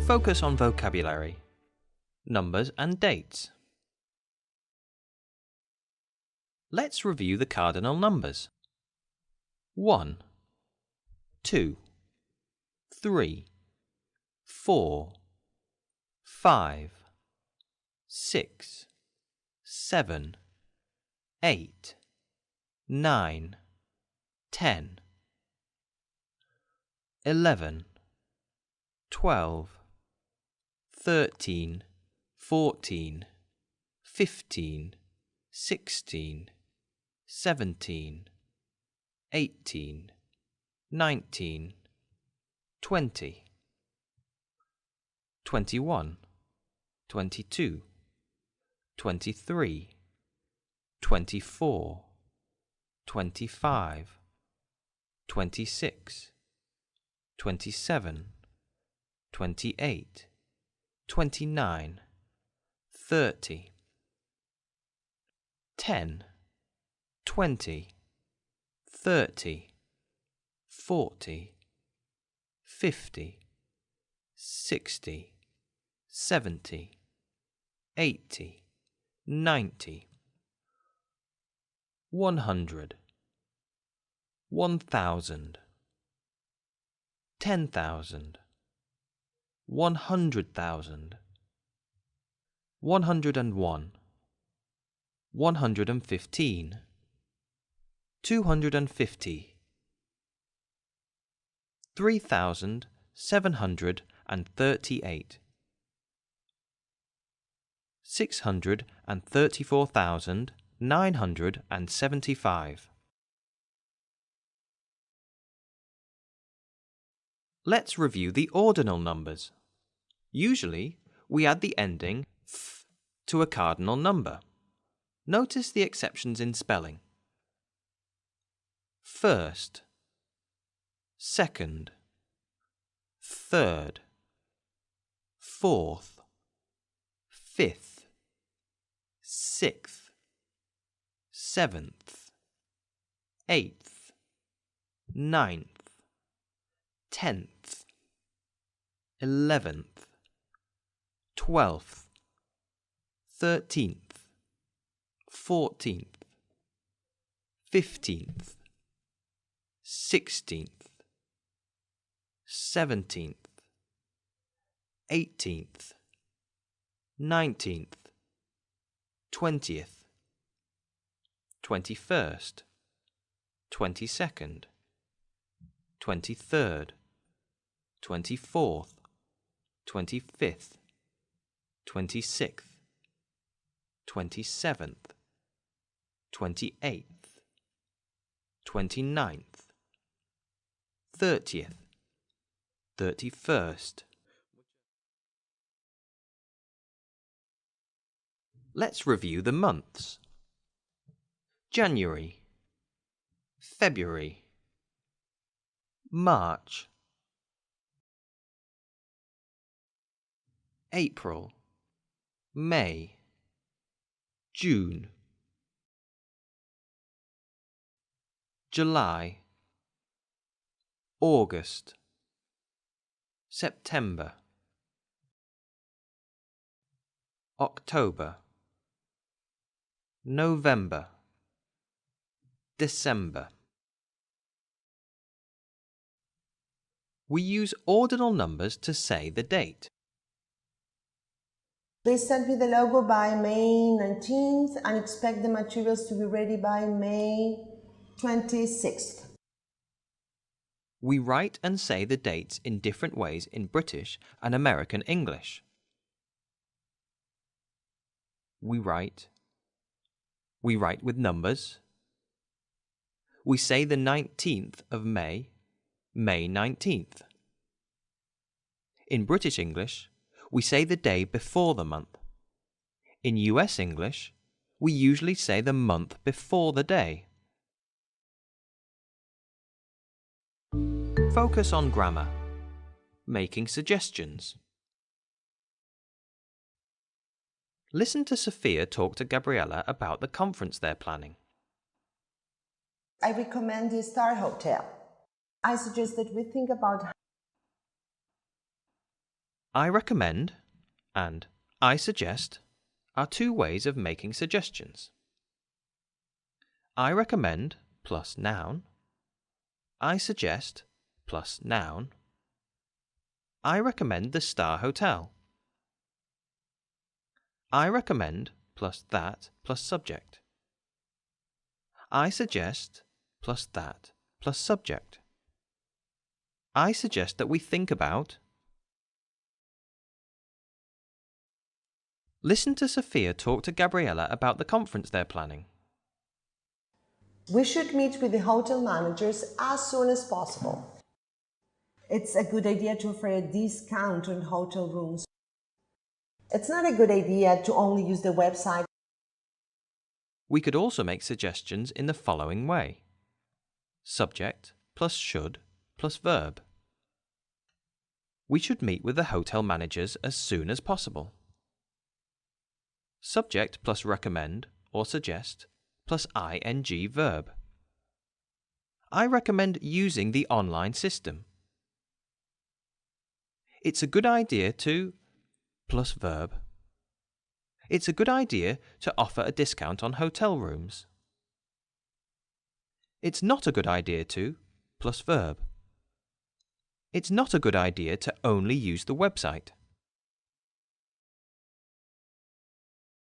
Focus on vocabulary, numbers and dates. Let's review the cardinal numbers. 1, 2, 3, 4, 5, 6, 7, 8, 9, 10, 11, 12, 13, 14, 15, 16, 17, 18, 19, 20, 21, 22, 23, 24, 25, 26, 27, 28, 29, 30, 10, 20, 30, 40, 50, 60, 70, 80, 90, 100, 1,000, 10,000, 100,000, 101, 115, 250, 3,738, 634,975. Let's review the ordinal numbers. Usually, we add the ending th to a cardinal number. Notice the exceptions in spelling. First, second, third, fourth, fifth, sixth, seventh, eighth, ninth, 10th, 11th, 12th, 13th, 14th, 15th, 16th, 17th, 18th, 19th, 20th, 21st, 22nd, 23rd, 24th, 25th, 26th, 27th, 28th, 29th, 30th, 31st. Let's review the months. January, February, March, April, May, June, July, August, September, October, November, December. We use ordinal numbers to say the date. Please send me the logo by May 19th and expect the materials to be ready by May 26th. We write and say the dates in different ways in British and American English. We write with numbers. We say the 19th of May, May 19th. In British English, we say the day before the month. In US English, we usually say the month before the day. Focus on grammar. Making suggestions. Listen to Sophia talk to Gabriella about the conference they're planning. I recommend the Star Hotel. I suggest that we think about I recommend and I suggest are two ways of making suggestions. I recommend plus noun. I suggest plus noun. I recommend the Star Hotel. I recommend plus that plus subject. I suggest plus that plus subject. I suggest that we think about. Listen to Sophia talk to Gabriella about the conference they're planning. We should meet with the hotel managers as soon as possible. It's a good idea to offer a discount on hotel rooms. It's not a good idea to only use the website. We could also make suggestions in the following way. Subject plus should plus verb. We should meet with the hotel managers as soon as possible. Subject plus recommend or suggest plus ing verb. I recommend using the online system. It's a good idea to plus verb. It's a good idea to offer a discount on hotel rooms. It's not a good idea to plus verb. It's not a good idea to only use the website.